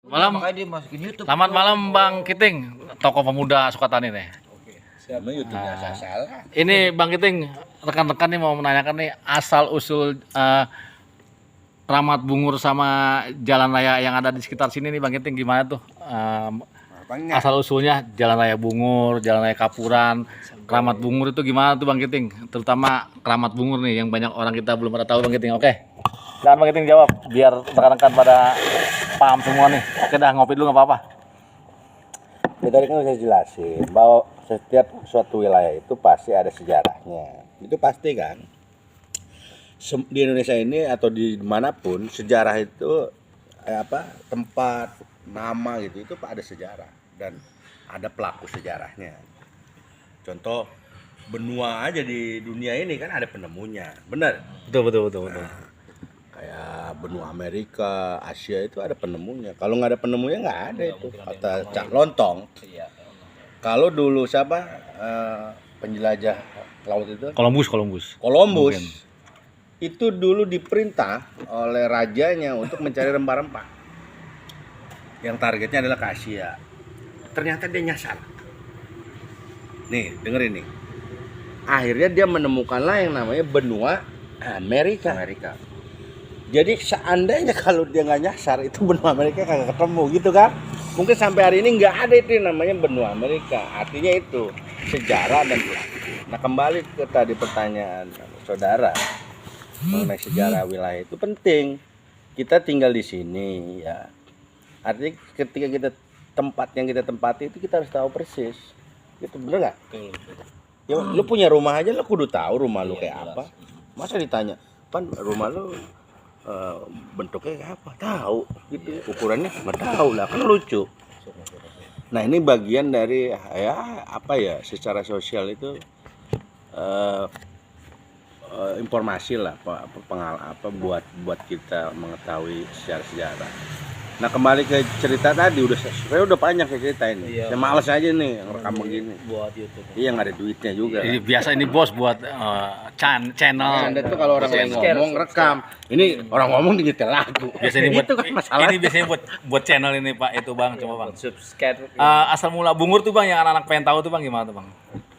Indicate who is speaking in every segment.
Speaker 1: Malam,
Speaker 2: makanya dia masukin YouTube.
Speaker 1: selamat malam Bang Kiting, tokoh pemuda Sukatani nih.
Speaker 3: Siapa YouTube-nya salah.
Speaker 1: Ini Bang Kiting, rekan-rekan nih mau menanyakan nih asal usul Ramat Bungur sama jalan raya yang ada di sekitar sini nih Bang Kiting, gimana tuh? Asal usulnya jalan raya Bungur, jalan raya Kapuran, Ramat Bungur itu gimana tuh Bang Kiting? Terutama Ramat Bungur nih yang banyak orang kita belum pada tahu Bang Kiting. Oke. Dan Bang Kiting jawab biar rekan-rekan pada paham semua nih. Oke dah, ngopi dulu nggak apa-apa.
Speaker 3: Ya, tadi kan saya jelasin bahwa setiap suatu wilayah itu pasti ada sejarahnya. Itu pasti kan. Di Indonesia ini atau di manapun sejarah itu tempat, nama gitu itu ada sejarah dan ada pelaku sejarahnya. Contoh benua aja di dunia ini kan ada penemunya, benar?
Speaker 1: Betul.
Speaker 3: Kayak benua Amerika, Asia itu ada penemunya. Kalau nggak ada penemunya nggak ada itu. Kata Cak Lontong. Kalau dulu siapa penjelajah laut itu?
Speaker 1: Columbus.
Speaker 3: Columbus. Itu dulu diperintah oleh rajanya untuk mencari rempah-rempah. Yang targetnya adalah ke Asia. Ternyata dia nyasar. Nih, dengerin nih. Akhirnya dia menemukanlah yang namanya benua Amerika. Jadi seandainya kalau dia nggak nyasar itu benua Amerika kagak ketemu gitu kan? Mungkin sampai hari ini nggak ada itu yang namanya benua Amerika. Artinya itu sejarah dan pelaku. Nah, kembali ke tadi pertanyaan saudara mengenai sejarah wilayah itu penting. Kita tinggal di sini ya. Artinya ketika kita tempat yang kita tempati itu kita harus tahu persis. Gitu, bener nggak? Ya, lu punya rumah aja lu kudu tahu rumah lu kayak apa. Masa ditanya, "Pan, rumah lu bentuknya kayak apa?" Tahu gitu. Ukurannya nggak tahu lah, kan lucu. Nah, ini bagian dari secara sosial itu informasi lah buat kita mengetahui secara sejarah. Nah, kembali ke cerita tadi saya udah panjang ke cerita ini. Saya males aja nih rekam begini
Speaker 2: Buat YouTube.
Speaker 3: Iya, nggak ada duitnya juga.
Speaker 1: Ini biasa ini bos buat channel.
Speaker 3: Anda tuh kalau orang lain ngomong rekam. Ini orang ngomong nyetel lagu.
Speaker 1: Biasa ini buat
Speaker 3: itu kan masalah.
Speaker 1: ini biasanya buat channel ini Pak, itu Bang, coba Bang.
Speaker 2: Subscribe.
Speaker 1: Asal mula Bungur tuh Bang, yang anak-anak pengen tahu tuh Bang, gimana tuh Bang?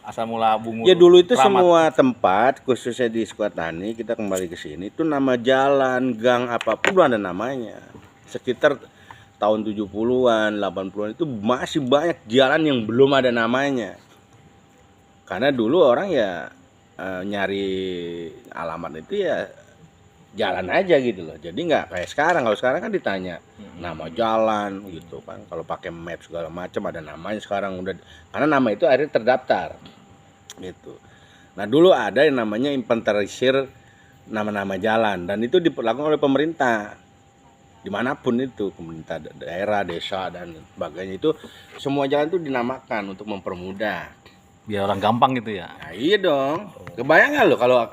Speaker 1: Asal mula Bungur.
Speaker 3: Ya dulu itu
Speaker 1: Ramat.
Speaker 3: semua tempat khususnya di Sukatani, kita kembali ke sini itu nama jalan, gang apapun ada namanya. Sekitar tahun 70-an, 80-an itu masih banyak jalan yang belum ada namanya. Karena dulu orang ya nyari alamat itu ya jalan aja gitu loh. Jadi nggak kayak sekarang. Kalau sekarang kan ditanya nama jalan gitu kan. Kalau pakai map segala macam ada namanya sekarang udah. Karena nama itu akhirnya terdaftar gitu. Nah, dulu ada yang namanya inventarisir nama-nama jalan dan itu dilakukan oleh pemerintah. Dimanapun itu, pemerintah daerah, desa dan sebagainya itu semua jalan itu dinamakan untuk mempermudah.
Speaker 1: Biar orang gampang gitu ya.
Speaker 3: Nah, iya dong. Kebayang nggak lo kalau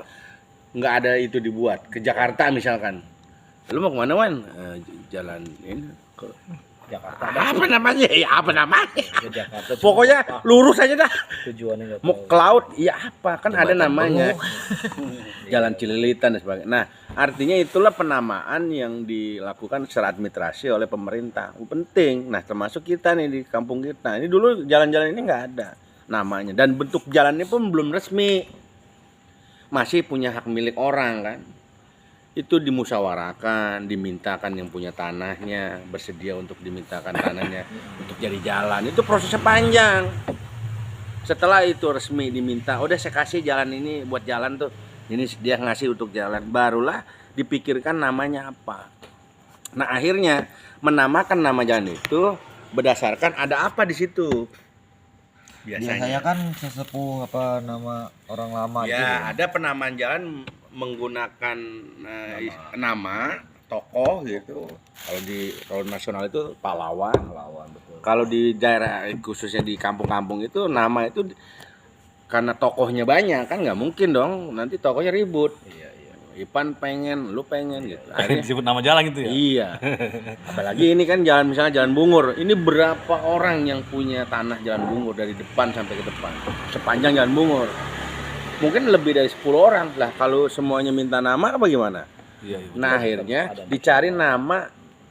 Speaker 3: nggak ada itu dibuat ke Jakarta misalkan, lu mau kemana Wan? Jalan ini ke
Speaker 2: Jakarta.
Speaker 3: apa namanya? Ya apa namanya?
Speaker 2: Ke Jakarta.
Speaker 3: Pokoknya lurus aja dah.
Speaker 2: Tujuannya nggak
Speaker 3: Mau
Speaker 2: tahu.
Speaker 3: ke laut, ya apa? Kan ada namanya. Jalan Cililitan dan sebagainya. Nah, artinya itulah penamaan yang dilakukan secara administrasi oleh pemerintah. Penting. Nah, termasuk kita nih di kampung kita. Ini dulu jalan-jalan ini nggak ada namanya dan bentuk jalannya pun belum resmi. Masih punya hak milik orang kan. Itu dimusyawarahkan, dimintakan yang punya tanahnya bersedia untuk dimintakan tanahnya untuk jadi jalan. Itu prosesnya panjang. Setelah itu resmi diminta, udah saya kasih jalan ini buat jalan tuh. Ini dia ngasih untuk jalan, barulah dipikirkan namanya apa. Nah, akhirnya menamakan nama jalan itu berdasarkan ada apa di situ.
Speaker 2: Biasanya kan sesepuh apa nama orang lama
Speaker 3: Ya,
Speaker 2: gitu.
Speaker 3: ada penamaan jalan menggunakan nama tokoh gitu. Kalau nasional itu pahlawan.
Speaker 2: Betul.
Speaker 3: Kalau di daerah khususnya di kampung-kampung itu nama itu karena tokohnya banyak kan nggak mungkin dong nanti tokohnya ribut.
Speaker 2: Iya.
Speaker 3: Ipan pengen, lu pengen gitu.
Speaker 1: Akhirnya disebut nama jalan gitu ya.
Speaker 3: Iya. Apalagi ini kan jalan misalnya Jalan Bungur. Ini berapa orang yang punya tanah Jalan Bungur dari depan sampai ke depan. Sepanjang Jalan Bungur. Mungkin lebih dari 10 orang lah kalau semuanya minta nama apa gimana?
Speaker 1: Iya.
Speaker 3: Nah, akhirnya dicari nama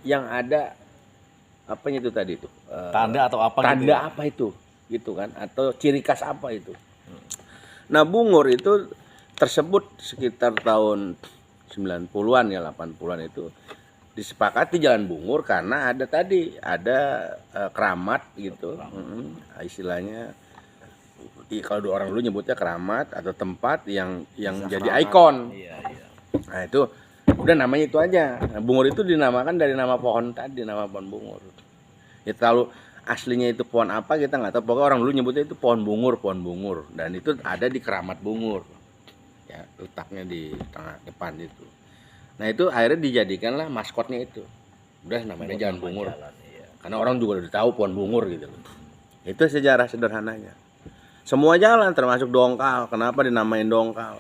Speaker 3: yang ada apanya itu tadi itu?
Speaker 1: Tanda atau apa
Speaker 3: Tanda
Speaker 1: gitu ya?
Speaker 3: apa itu? Gitu kan? Atau ciri khas apa itu? Nah, bungur itu tersebut sekitar tahun 90-an ya, 80-an itu disepakati jalan bungur karena ada tadi keramat gitu. Istilahnya kalau orang dulu nyebutnya keramat atau tempat yang jadi ikon.
Speaker 2: Iya.
Speaker 3: Nah, itu udah namanya itu aja. Nah, bungur itu dinamakan dari nama pohon tadi, nama pohon bungur. Ya kalau aslinya itu pohon apa kita nggak tahu. Pokoknya orang dulu nyebutnya itu pohon bungur. Dan itu ada di keramat bungur. Ya, letaknya di tengah depan itu. Nah, itu akhirnya dijadikanlah maskotnya itu. Udah namanya jalan bungur. Karena orang juga udah tahu pohon bungur gitu. Itu sejarah sederhananya. Semua jalan termasuk dongkal. Kenapa dinamain dongkal?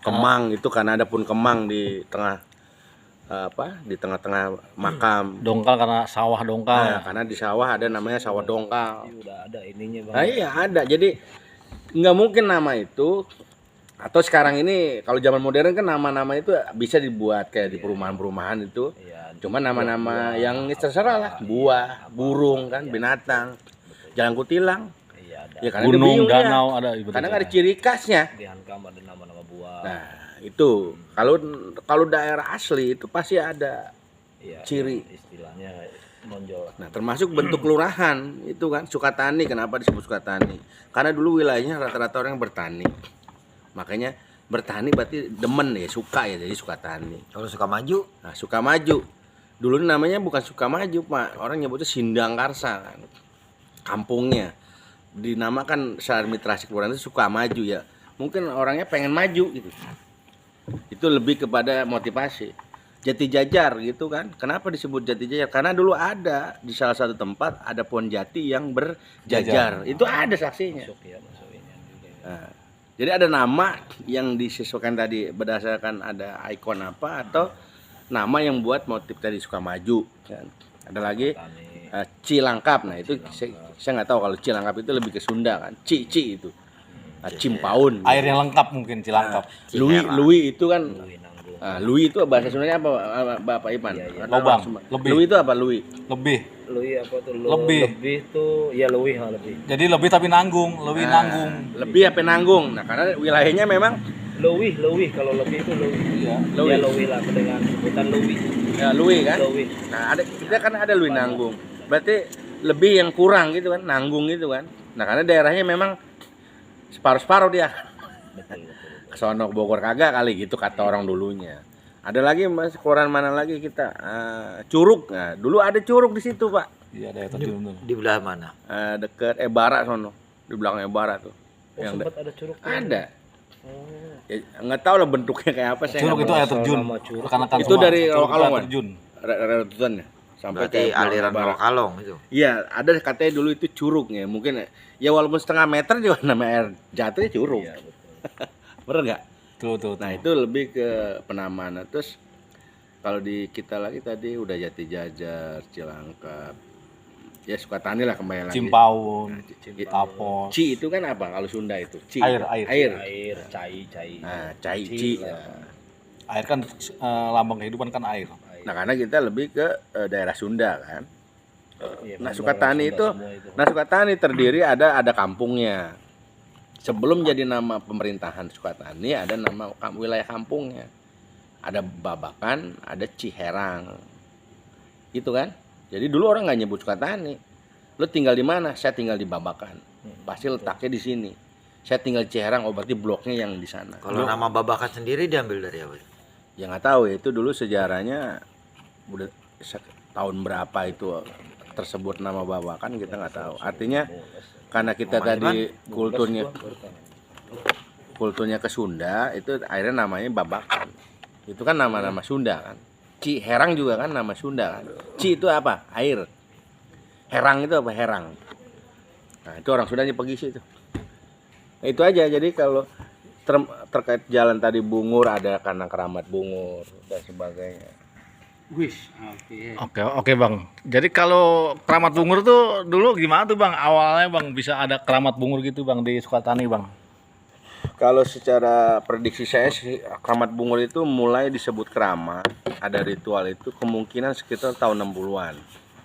Speaker 3: Kemang itu karena ada pun kemang di tengah di tengah-tengah makam.
Speaker 1: Dongkal karena sawah dongkal.
Speaker 3: Nah, karena di sawah ada namanya sawah dongkal.
Speaker 2: Udah ada ininya, Bang.
Speaker 3: Nah, iya ada. Jadi nggak mungkin nama itu, atau sekarang ini kalau zaman modern kan nama-nama itu bisa dibuat kayak di perumahan-perumahan itu.
Speaker 2: Iya.
Speaker 3: Cuma nama-nama yang terserah lah, buah, burung kan, binatang. Jalan kutilang.
Speaker 2: Iya, ada.
Speaker 3: Ya karena dia
Speaker 1: Gunung,
Speaker 3: bingung ya.
Speaker 1: danau ada ibaratnya.
Speaker 3: Karena nggak ada ciri khasnya.
Speaker 2: Di Hankam ada nama-nama buah.
Speaker 3: Nah, itu kalau daerah asli itu pasti ada
Speaker 2: Iya,
Speaker 3: ciri.
Speaker 2: istilahnya menonjol.
Speaker 3: Nah, termasuk bentuk kelurahan itu kan Sukatani. Kenapa disebut Sukatani? Karena dulu wilayahnya rata-rata orang yang bertani. Makanya bertani berarti demen ya, suka ya, jadi Sukatani.
Speaker 2: Kalau suka maju,
Speaker 3: Nah, Sukamaju. Dulu namanya bukan Sukamaju, Pak. Orang nyebutnya Sindangkarsa kan. Kampungnya dinamakan secara administrasi kelurahan itu Sukamaju ya. Mungkin orangnya pengen maju gitu. Itu lebih kepada motivasi. Jati Jajar gitu kan. Kenapa disebut Jati Jajar? Karena dulu ada di salah satu tempat ada pohon jati yang berjajar. Itu ada saksinya.
Speaker 2: masuk ini juga.
Speaker 3: Nah, jadi ada nama yang disesuaikan tadi berdasarkan ada ikon apa atau nama yang buat motif tadi Sukamaju kan. Ada lagi
Speaker 2: Tani.
Speaker 3: Cilangkap. Nah, itu saya nggak tahu kalau Cilangkap itu lebih ke Sunda kan. Ci itu. Cimpaun.
Speaker 1: Air yang lengkap mungkin Cilangkap.
Speaker 3: Lui itu kan
Speaker 2: Lui Nanggung.
Speaker 3: Lui itu bahasa Sundanya apa Bapak Ipan?
Speaker 2: Iya.
Speaker 1: Lobang, lebih.
Speaker 3: Lui itu apa Lui?
Speaker 1: Lebih.
Speaker 2: Lui apa tuh?
Speaker 1: Lebih.
Speaker 2: Lebih tuh ya lebih lebih.
Speaker 1: Jadi lebih tapi nanggung, lebih nanggung.
Speaker 3: Lebih apa nanggung. Nah, karena wilayahnya memang
Speaker 2: Lebih kalau lebih itu lebih.
Speaker 1: Iya.
Speaker 3: Lui.
Speaker 2: Ya lebih lah dengan sebutan lebih.
Speaker 3: ya Lui kan.
Speaker 2: Lebih.
Speaker 3: Nah, kita kan ada Lui nanggung. Berarti lebih yang kurang gitu kan, nanggung gitu kan. Nah, karena daerahnya memang separuh-separuh dia.
Speaker 2: Betul.
Speaker 3: Kesono Bogor kagak kali gitu kata orang dulunya. Ada lagi Mas, koran mana lagi kita? Curug. Nah, dulu ada curug di situ, Pak.
Speaker 1: Iya, ada terjun tuh.
Speaker 2: Di belah mana?
Speaker 3: Deket Ebara sono. Di belakang Ebara tuh.
Speaker 2: Oh, sempat ada curug.
Speaker 3: Ada.
Speaker 2: Oh.
Speaker 3: Ya, nggak tahu lah bentuknya kayak apa saya.
Speaker 1: Curug
Speaker 3: nggak
Speaker 1: itu
Speaker 3: tahu.
Speaker 1: air terjun.
Speaker 2: Nama curug.
Speaker 1: Rekan-rekan
Speaker 3: Itu
Speaker 1: semua.
Speaker 3: dari
Speaker 1: Curug itu
Speaker 3: Lokalong,
Speaker 1: air
Speaker 3: Wan?
Speaker 1: terjun.
Speaker 3: Ratusan ya. Sampai
Speaker 2: Berarti
Speaker 3: ke
Speaker 2: aliran
Speaker 3: Ebara.
Speaker 2: Lokalong itu.
Speaker 3: Iya, ada katanya dulu itu curug ya. Mungkin ya walaupun setengah meter juga namanya air jatuhnya curug.
Speaker 2: Iya, betul.
Speaker 3: Bener nggak?
Speaker 1: Tuh.
Speaker 3: Nah, itu lebih ke penamanan. Terus kalau di kita lagi tadi udah Jati Jajar, Cilangkap. Ya Sukatani lah kembali lagi.
Speaker 1: Cimpaun,
Speaker 3: Ci-
Speaker 1: Tapos.
Speaker 3: Ci itu kan apa kalau Sunda itu? Ci.
Speaker 1: Air.
Speaker 2: Air, cai.
Speaker 3: Nah, cai ci.
Speaker 1: Air kan lambang kehidupan kan air.
Speaker 3: Nah, karena kita lebih ke daerah Sunda kan.
Speaker 2: Iya,
Speaker 3: Nah,
Speaker 2: benar,
Speaker 3: Sukatani
Speaker 2: Sunda
Speaker 3: itu,
Speaker 2: semua itu.
Speaker 3: nah Sukatani terdiri ada kampungnya. Sebelum jadi nama pemerintahan Sukatani ada nama wilayah kampungnya. Ada Babakan, ada Ciherang. Gitu kan? Jadi dulu orang nggak nyebut Sukatani. Lo tinggal di mana? Saya tinggal di Babakan. Pasti letaknya di sini. Saya tinggal di Ciherang, oh berarti bloknya yang di sana.
Speaker 2: Kalau nama Babakan sendiri diambil dari apa?
Speaker 3: Ya nggak tahu ya, itu dulu sejarahnya udah tahun berapa itu tersebut nama Babakan kita nggak tahu. Artinya karena kita tadi kulturnya ke Sunda itu akhirnya namanya Babakan. Itu kan nama-nama Sunda kan. Ciherang juga kan nama Sunda kan. Ci itu apa? Air. Herang itu apa? Herang. Nah, itu orang Sundanya pergi situ. Nah, itu aja. Jadi kalau terkait jalan tadi Bungur ada karena keramat Bungur dan sebagainya.
Speaker 1: Oke Bang. Jadi kalau keramat bungur tuh dulu gimana tuh Bang? Awalnya Bang bisa ada keramat bungur gitu Bang di Sukatani Bang.
Speaker 3: Kalau secara prediksi saya sih keramat Bungur itu mulai disebut keramat, ada ritual itu kemungkinan sekitar tahun 60-an.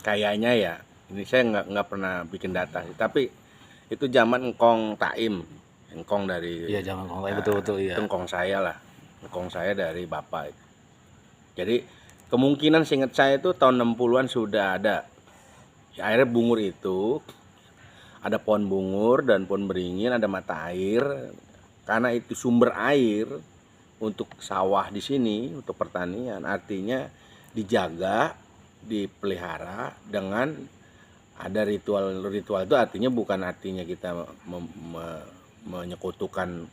Speaker 3: kayaknya ya, ini saya nggak pernah bikin data sih, tapi itu zaman engkong Taim, engkong dari
Speaker 1: Iya, jangan ngomong betul-betul iya.
Speaker 3: itu engkong saya lah, engkong saya dari bapak itu. Jadi kemungkinan seingat saya itu tahun 60-an sudah ada. Ya, akhirnya bungur itu ada pohon bungur dan pohon beringin, ada mata air. Karena itu sumber air untuk sawah di sini, untuk pertanian, artinya dijaga, dipelihara dengan ada ritual itu, artinya bukan artinya kita menyekutukan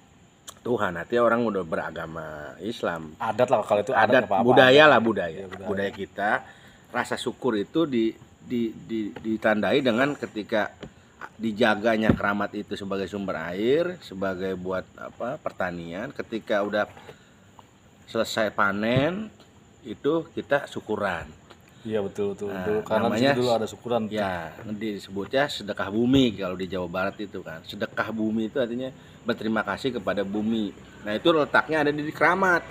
Speaker 3: Tuhan, artinya orang udah beragama Islam.
Speaker 1: Adat lah kalau itu
Speaker 3: Adat,
Speaker 1: apa-apa.
Speaker 3: budaya lah,
Speaker 1: Iya,
Speaker 3: budaya kita. Rasa syukur itu ditandai dengan ketika dijaganya keramat itu sebagai sumber air, sebagai buat pertanian. Ketika udah selesai panen itu kita syukuran.
Speaker 1: Iya betul.
Speaker 3: Nah,
Speaker 1: Karena
Speaker 3: namanya
Speaker 1: dulu ada syukuran.
Speaker 3: Ya, disebutnya sedekah bumi kalau di Jawa Barat itu kan. Sedekah bumi itu artinya berterima kasih kepada bumi. Nah, itu letaknya ada di keramat.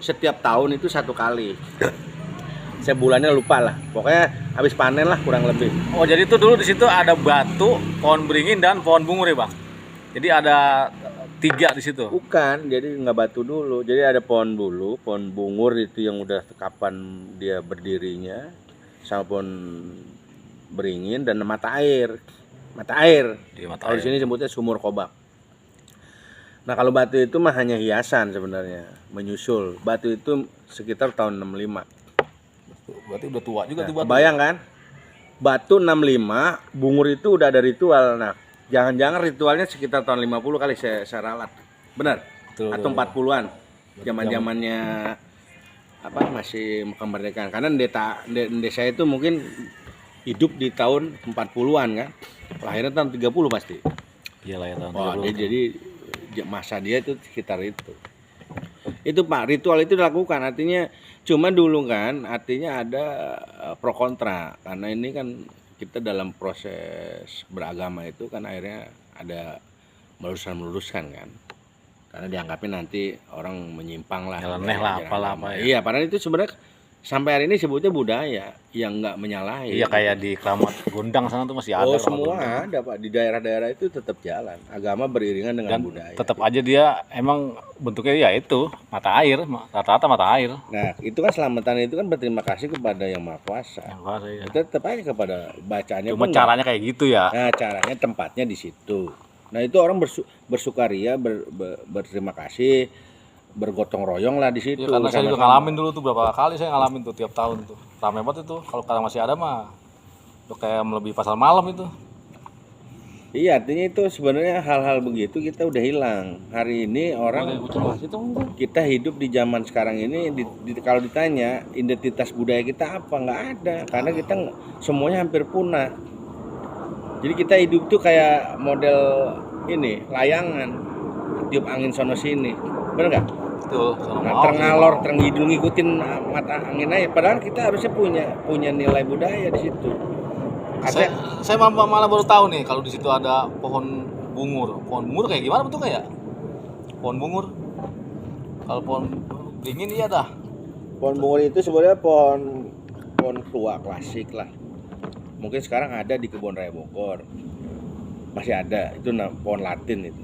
Speaker 3: Setiap tahun itu 1 kali. Saya bulannya lupa lah. Pokoknya habis panen lah kurang lebih.
Speaker 1: Oh, jadi itu dulu di situ ada batu, pohon beringin dan pohon bungur ya, Bang. Jadi ada 3 di situ.
Speaker 3: Bukan, jadi nggak batu dulu. Jadi ada pohon dulu, pohon bungur itu yang udah kapan dia berdirinya, sama pohon beringin dan mata air. Mata air.
Speaker 1: Iya, mata
Speaker 3: Kalau di
Speaker 1: air.
Speaker 3: sini sebutnya sumur kobak. Nah, kalau batu itu mah hanya hiasan sebenarnya, menyusul. Batu itu sekitar tahun 65.
Speaker 1: Berarti udah tua juga tuh
Speaker 3: Nah,
Speaker 1: batu.
Speaker 3: bayang kan? Batu 65, bungur itu udah ada ritual. Nah, jangan-jangan ritualnya sekitar tahun 50 kali saya ralat. Benar?
Speaker 1: Betul,
Speaker 3: Atau
Speaker 1: betul.
Speaker 3: 40-an. Zaman-zamannya masih kemerdekaan. Karena desa itu mungkin hidup di tahun 40-an kan. Lahirnya tahun 30 pasti.
Speaker 1: Iya lah ya tahun
Speaker 3: Wah,
Speaker 1: 30.
Speaker 3: jadi masa dia itu sekitar itu. Itu Pak, ritual itu dilakukan, artinya cuma dulu kan artinya ada pro kontra, karena ini kan kita dalam proses beragama itu kan akhirnya ada meluruskan kan, karena dianggapnya nanti orang menyimpang lah,
Speaker 1: Nyeleneh lah, apalah apa ya.
Speaker 3: Iya, padahal itu sebenarnya sampai hari ini sebutnya budaya yang nggak menyalahi.
Speaker 1: Iya, kayak di Keramat Gondang sana tuh masih ada.
Speaker 3: Oh,
Speaker 1: Keramat
Speaker 3: semua
Speaker 1: Gondang.
Speaker 3: ada Pak, di daerah-daerah itu tetap jalan, agama beriringan dengan
Speaker 1: Dan
Speaker 3: budaya.
Speaker 1: tetap aja dia emang bentuknya ya itu mata air, rata-rata mata air.
Speaker 3: Nah, itu kan selamatan itu kan berterima kasih kepada Yang Maha Kuasa.
Speaker 1: Yang kuasa, ya.
Speaker 3: Itu tetap aja kepada bacaannya.
Speaker 1: Cuma
Speaker 3: pun
Speaker 1: caranya kayak gitu ya.
Speaker 3: Nah, caranya tempatnya di situ. Nah, itu orang bersukaria, berterima kasih, bergotong royong lah di situ.
Speaker 1: Ya, karena saya juga
Speaker 3: sama-sama.
Speaker 1: ngalamin dulu tuh berapa kali saya ngalamin tuh tiap tahun tuh. Rame banget itu. Kalau sekarang masih ada mah udah kayak melebihi pasar malam itu.
Speaker 3: Iya, artinya itu sebenarnya hal-hal begitu kita udah hilang. Hari ini orang kita hidup di zaman sekarang ini kalau ditanya identitas budaya kita apa, nggak ada, karena kita semuanya hampir punah. Jadi kita hidup tuh kayak model ini layangan, tiup angin sono sini, bener nggak?
Speaker 1: Tuh,
Speaker 3: Nah, terngalor, terngidul ngikutin mata angin aja. Padahal kita harusnya punya nilai budaya di situ.
Speaker 1: Saya malah baru tahu nih kalau di situ ada pohon bungur. Pohon bungur kayak gimana bentuknya ya? Pohon bungur. Kalau pohon beringin iya dah.
Speaker 3: Pohon bungur itu sebenarnya pohon tua klasik lah. Mungkin sekarang ada di Kebun Raya Bogor, masih ada. Itu pohon Latin itu.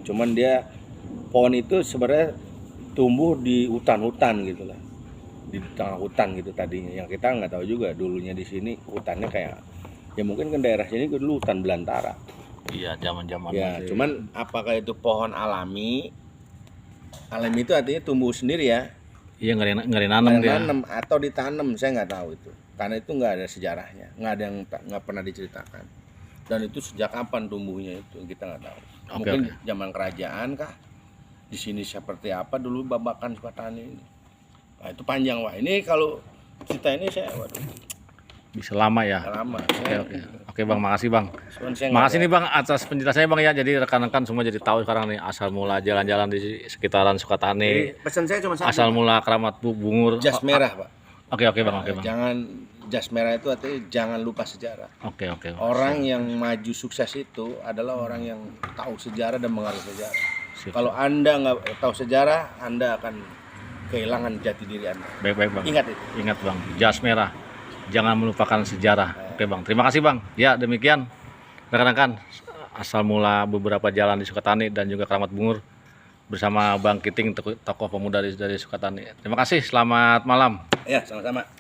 Speaker 3: Cuman dia pohon itu sebenarnya tumbuh di hutan-hutan gitu lah, di tengah hutan gitu tadinya. Yang kita nggak tahu juga dulunya di sini hutannya kayak, ya mungkin kan daerah sini dulu hutan belantara.
Speaker 1: Iya, zaman-zaman.
Speaker 3: Ya, cuman apakah itu pohon alami? Alami itu artinya tumbuh sendiri ya.
Speaker 1: Iya, nggak nanam dia.
Speaker 3: Nanam atau ditanam, saya nggak tahu itu. Karena itu nggak ada sejarahnya, nggak ada yang nggak pernah diceritakan. Dan itu sejak kapan tumbuhnya itu kita nggak tahu. Mungkin zaman kerajaan kah? Di sini seperti apa dulu Babakan Sukatani ini. Nah, itu panjang Wah. Ini kalau cerita ini saya
Speaker 1: Bisa lama ya.
Speaker 3: lama.
Speaker 1: Oke Bang, makasih Bang. Makasih nih Bang atas penjelasannya Bang ya. Jadi rekan-rekan semua jadi tahu sekarang nih asal mula jalan-jalan di sekitaran Sukatani.
Speaker 3: Pesan saya cuma satu.
Speaker 1: Asal mula Keramat Bungur.
Speaker 3: Jas merah, Pak.
Speaker 1: Oke Bang, oke Bang.
Speaker 3: Jangan jas merah itu artinya jangan lupa sejarah.
Speaker 1: Oke.
Speaker 3: Orang yang maju sukses itu adalah orang yang tahu sejarah dan mengerti sejarah.
Speaker 1: Sip.
Speaker 3: Kalau Anda nggak tahu sejarah, Anda akan kehilangan jati diri Anda.
Speaker 1: Baik Bang.
Speaker 3: Ingat itu.
Speaker 1: Ingat Bang, jas merah. Jangan melupakan sejarah. Oke Bang, terima kasih Bang. Ya demikian rekan-rekan asal mula beberapa jalan di Sukatani dan juga Keramat Bungur bersama Bang Kiting, tokoh pemuda dari Sukatani. Terima kasih, selamat malam.
Speaker 3: Ya, sama-sama.